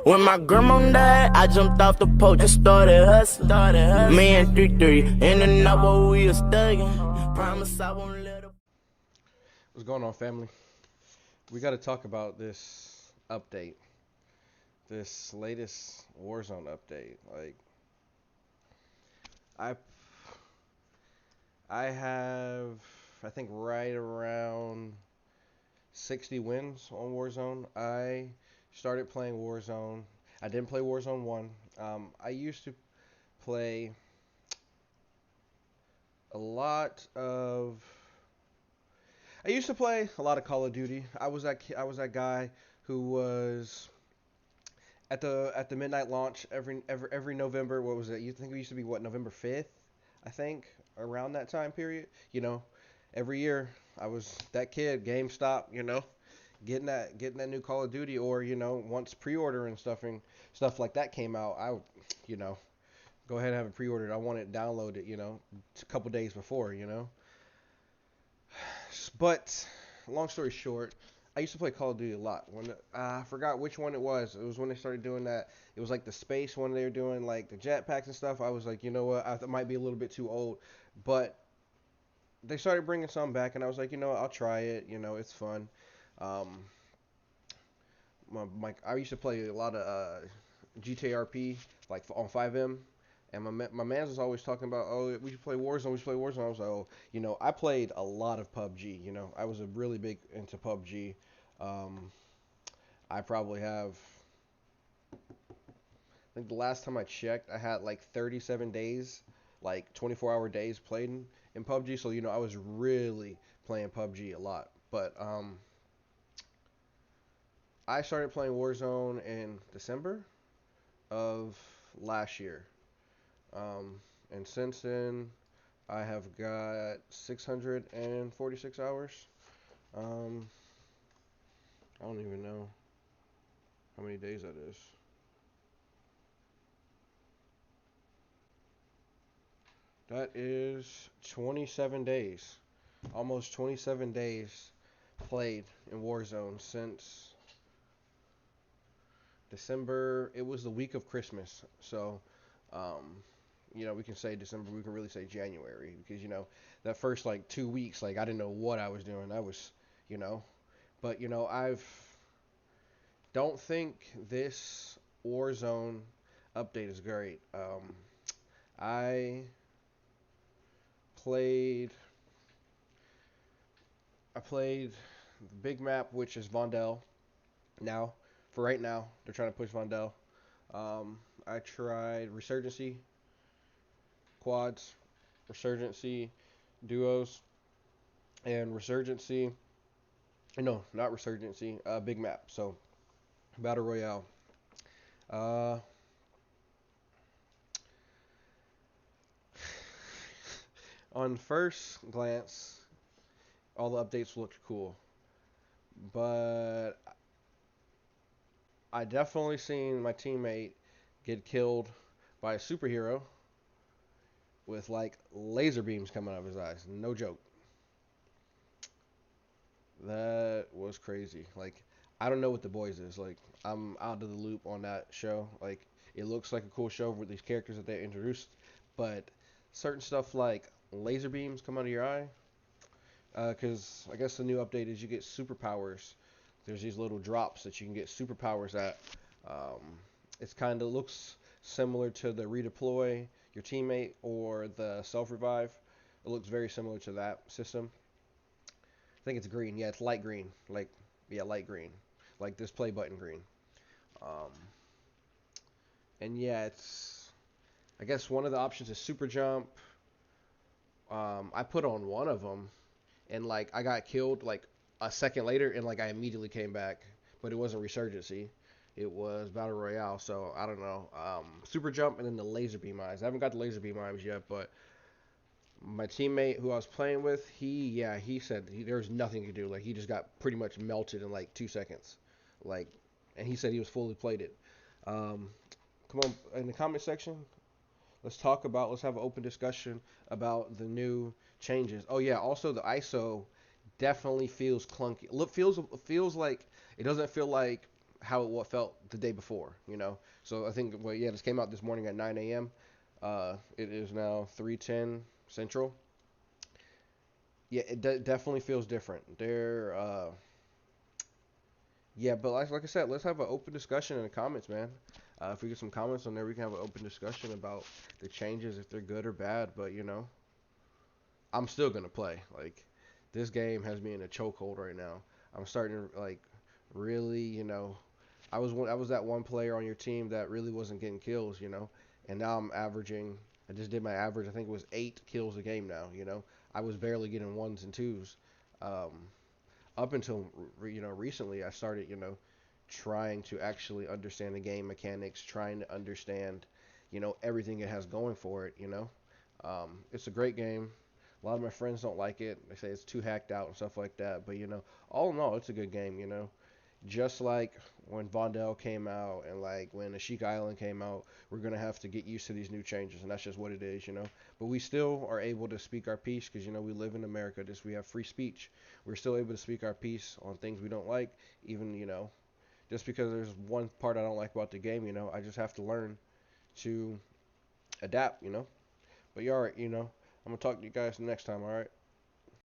When my grandma died, I jumped off the porch and started hustling. Me and 3-3 in and out what we was thugging. Promise I won't let up. What's going on, family? We got to talk about this update, this latest Warzone update. Like, I, I have, I think, right around 60 wins on Warzone. I started playing Warzone. I didn't play Warzone 1. I used to play a lot of. I used to play a lot of Call of Duty. I was that guy who was at the midnight launch every November. What was it? You think it used to be what, November 5th? I think around that time period. Every year I was that kid, GameStop. Getting that new Call of Duty, or once pre-order and stuff like that came out, I would, you know go ahead and have it pre-ordered. I want it downloaded, a couple days before. But long story short, I used to play Call of Duty a lot. When I forgot which one it was. It was when they started doing that. It was like the space one, they were doing like the jetpacks and stuff. I was like, you know what? I might be a little bit too old, but they started bringing some back, and I was like, I'll try it. It's fun. Um, I used to play a lot of GTRP like on 5M. And my man was always talking about, oh, we should play Warzone, we should play Warzone. I was like, oh, I played a lot of PUBG. I was a really big into PUBG. Um, I probably have, I think the last time I checked, I had like 37 days, like 24-hour days played in PUBG. So, I was really playing PUBG a lot. But I started playing Warzone in December of last year. Um, and since then, I have got 646 hours. Um, I don't even know how many days that is. That is 27 days. Almost 27 days played in Warzone since December. It was the week of Christmas. So, we can say December. We can really say January because, that first like 2 weeks, like I didn't know what I was doing. I was, you know, but I've don't think this Warzone update is great. I played I played the big map, which is Vondel. Now, for right now, they're trying to push Vondel. I tried Resurgency quads, Resurgency duos, and Resurgency. No, not Resurgency. Big map. So Battle Royale. Uh, on first glance, all the updates looked cool, but I definitely seen my teammate get killed by a superhero with like laser beams coming out of his eyes. No joke. That was crazy. Like, I don't know what The Boys is. Like, I'm out of the loop on that show. Like, it looks like a cool show with these characters that they introduced, but certain stuff like laser beams come out of your eye. Because I guess the new update is you get superpowers. There's these little drops that you can get superpowers at. Um, it's kind of looks similar to the redeploy your teammate or the self revive. It looks very similar to that system. I think it's green. Yeah, it's light green. Like, yeah, light green. Like this play button green. Um, and yeah, it's. I guess one of the options is super jump. I put on one of them, and like I got killed like a second later, and like I immediately came back, but it wasn't resurgency. It was battle royale. So I don't know. Super jump and then the laser beam eyes. I haven't got the laser beam eyes yet, but my teammate who I was playing with, he said there was nothing to do. Like he just got pretty much melted in like 2 seconds, like, and he said he was fully plated. Um, Come on in the comment section. Let's have an open discussion about the new changes. Oh yeah, also the ISO definitely feels clunky. Look, feels like it doesn't feel like how it what felt the day before, you know. So I think well, yeah, this came out this morning at 9 a.m. It is now 3:10 Central. Yeah, it definitely feels different. Yeah, but like I said, let's have an open discussion in the comments, man. If we get some comments on there, we can have an open discussion about the changes, if they're good or bad. But you know, I'm still gonna play. Like, this game has me in a chokehold right now. I'm starting to like really, you know, I was that one player on your team that really wasn't getting kills, you know, and now I'm averaging. I just did my average. I think it was 8 kills a game now. You know, I was barely getting ones and twos. Um, Up until you know recently, I started trying to actually understand the game mechanics, trying to understand everything it has going for it. It's a great game. A lot of my friends don't like it. They say it's too hacked out and stuff like that. But all in all, it's a good game. Just like when Vondel came out and like when Ashika Island came out, we're gonna have to get used to these new changes, and that's just what it is. But we still are able to speak our piece because we live in America. Just we have free speech. We're still able to speak our piece on things we don't like, even just because there's one part I don't like about the game. I just have to learn to adapt. But you're alright. I'm gonna talk to you guys next time. All right.